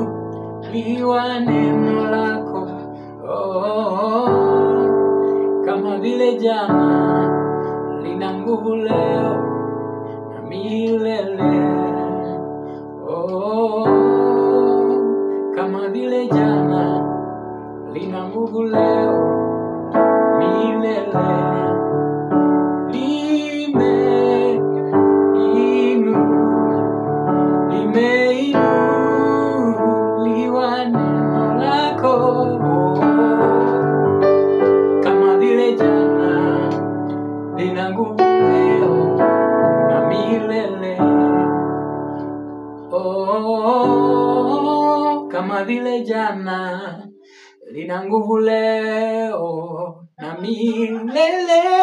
limeinuliwa neno lako, kama vile jana lina nguvu leo na milele. Kama vile jana lina nguvu leo milele. Limeinuliwa neno lako, kama vile jana lina nguvu leo na milele. Kama vile jana lina nguvu leo na milele.